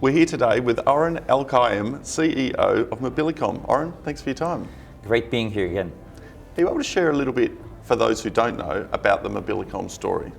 We're here today with Oren Elkayam, CEO of Mobilicom. Oren, thanks for your time. Great being here again. Are you able to share a little bit, for those who don't know, about the Mobilicom story?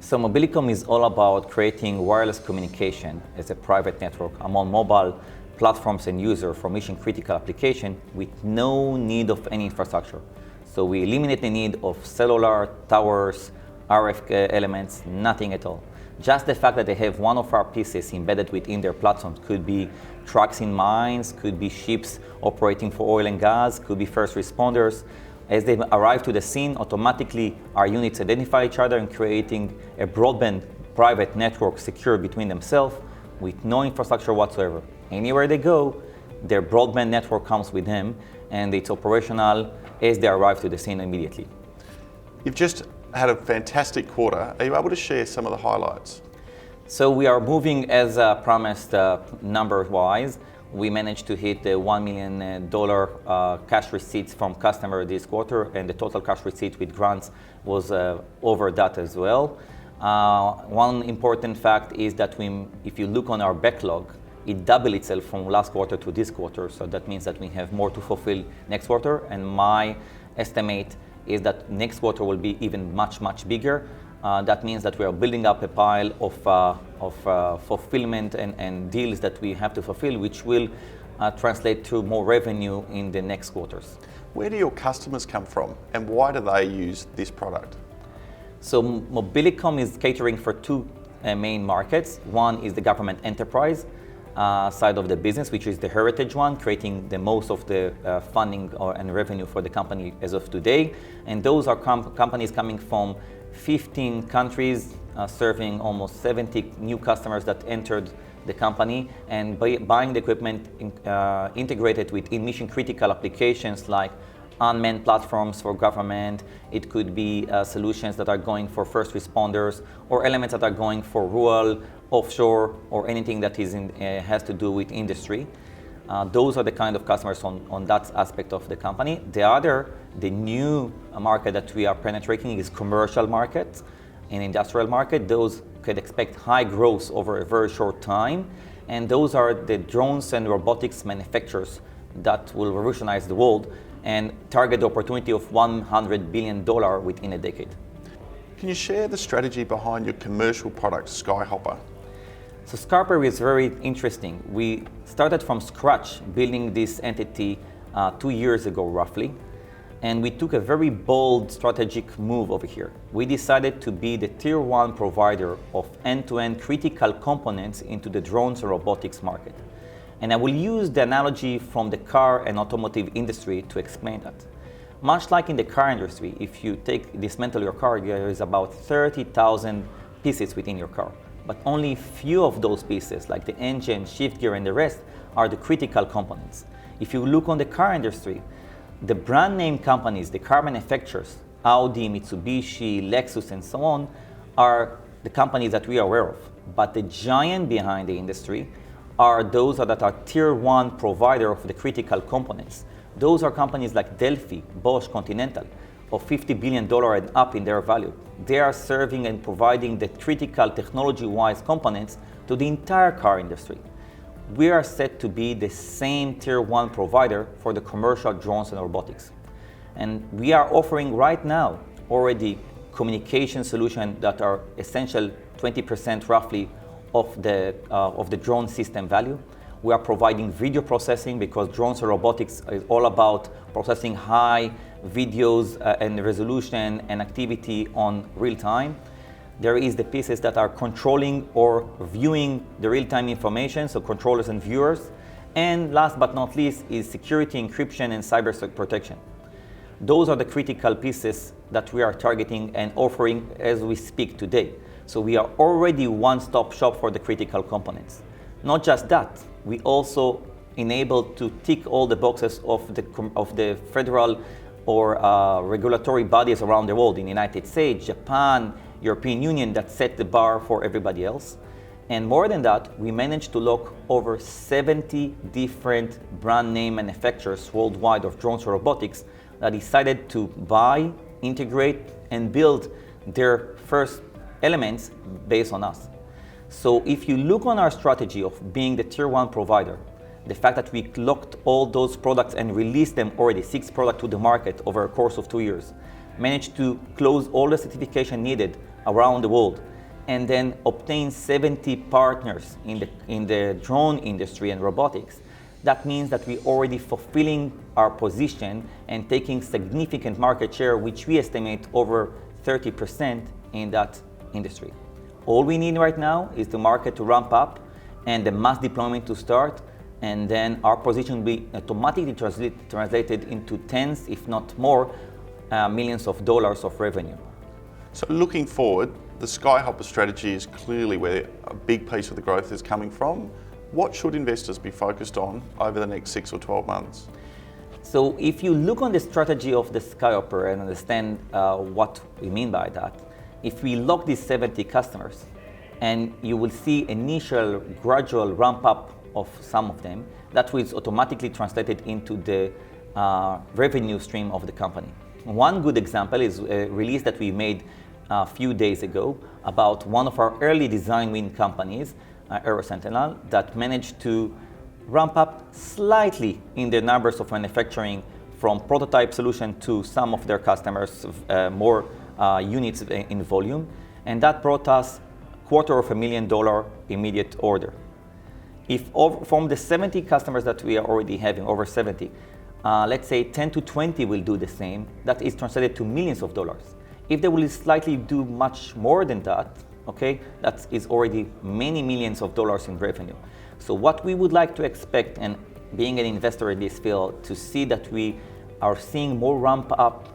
So Mobilicom is all about creating wireless communication as a private network among mobile platforms and users for mission critical application with no need of any infrastructure. So we eliminate the need of cellular, towers, RF elements, nothing at all. Just the fact that they have one of our pieces embedded within their platforms, could be trucks in mines, could be ships operating for oil and gas, could be first responders. As they arrive to the scene, automatically our units identify each other and creating a broadband private network secure between themselves with no infrastructure whatsoever. Anywhere they go, their broadband network comes with them and it's operational as they arrive to the scene immediately. You've just had a fantastic quarter. Are you able to share some of the highlights? So we are moving as promised number-wise. We managed to hit the $1 million cash receipts from customer this quarter, and the total cash receipts with grants was over that as well. One important fact is that if you look on our backlog, it doubled itself from last quarter to this quarter. So that means that we have more to fulfill next quarter, and my estimate is that next quarter will be even much bigger. That means that we are building up a pile of fulfillment and deals that we have to fulfill, which will translate to more revenue in the next quarters. Where do your customers come from and why do they use this product? So Mobilicom is catering for two main markets. One is the government enterprise side of the business, which is the heritage one, creating the most of the funding and revenue for the company as of today. And those are companies coming from 15 countries, serving almost 70 new customers that entered the company, and buying the equipment integrated within mission critical applications like unmanned platforms for government. It could be solutions that are going for first responders or elements that are going for rural, offshore, or anything that has to do with industry. Those are the kind of customers on that aspect of the company. The new market that we are penetrating is commercial market and industrial market. Those could expect high growth over a very short time. And those are the drones and robotics manufacturers that will revolutionize the world and target the opportunity of $100 billion within a decade. Can you share the strategy behind your commercial product, Skyhopper? So Skyhopper is very interesting. We started from scratch building this entity 2 years ago roughly, and we took a very bold strategic move over here. We decided to be the tier 1 provider of end-to-end critical components into the drones and robotics market. And I will use the analogy from the car and automotive industry to explain that. Much like in the car industry, if you dismantle your car, there is about 30,000 pieces within your car. But only few of those pieces, like the engine, shift gear, and the rest, are the critical components. If you look on the car industry, the brand name companies, the car manufacturers, Audi, Mitsubishi, Lexus, and so on, are the companies that we are aware of. But the giant behind the industry are those that are tier 1 provider of the critical components. Those are companies like Delphi, Bosch, Continental, of $50 billion and up in their value. They are serving and providing the critical technology-wise components to the entire car industry. We are set to be the same tier 1 provider for the commercial drones and robotics. And we are offering right now already communication solutions that are essential 20% roughly of the drone system value. We are providing video processing because drones and robotics is all about processing high videos and resolution and activity on real time. There is the pieces that are controlling or viewing the real-time information, so controllers and viewers. And last but not least is security, encryption, and cyber protection. Those are the critical pieces that we are targeting and offering as we speak today. So we are already one-stop shop for the critical components. Not just that, we also enable to tick all the boxes of the federal or regulatory bodies around the world in the United States, Japan, European Union that set the bar for everybody else. And more than that, we managed to lock over 70 different brand name manufacturers worldwide of drones or robotics that decided to buy, integrate, and build their first elements based on us. So if you look on our strategy of being the tier one provider, the fact that we locked all those products and released them already, 6 products to the market over a course of 2 years, managed to close all the certification needed around the world, and then obtain 70 partners in the drone industry and robotics, that means that we're already fulfilling our position and taking significant market share, which we estimate over 30% in that industry. All we need right now is the market to ramp up and the mass deployment to start, and then our position will be automatically translated into tens, if not more, millions of dollars of revenue. So looking forward, the Skyhopper strategy is clearly where a big piece of the growth is coming from. What should investors be focused on over the next 6 or 12 months? So if you look on the strategy of the Skyhopper and understand what we mean by that, if we lock these 70 customers, and you will see initial gradual ramp up of some of them, that will automatically translated into the revenue stream of the company. One good example is a release that we made a few days ago about one of our early design win companies, Sentinel, that managed to ramp up slightly in the numbers of manufacturing from prototype solution to some of their customers, more units in volume, and that brought us $250,000 immediate order. If from the 70 customers that we are already having, over 70, let's say 10 to 20 will do the same, that is translated to millions of dollars. If they will slightly do much more than that, okay, that is already many millions of dollars in revenue. So what we would like to expect, and being an investor in this field, to see that we are seeing more ramp up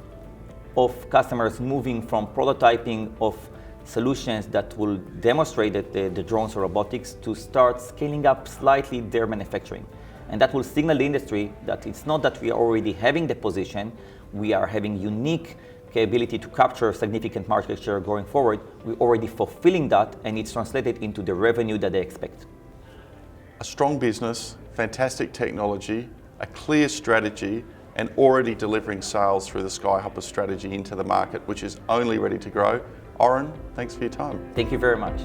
of customers moving from prototyping of solutions that will demonstrate that the drones or robotics to start scaling up slightly their manufacturing. And that will signal the industry that it's not that we are already having the position, we are having unique capability to capture significant market share going forward. We're already fulfilling that, and it's translated into the revenue that they expect. A strong business, fantastic technology, a clear strategy, and already delivering sales through the Skyhopper strategy into the market, which is only ready to grow. Oren, thanks for your time. Thank you very much.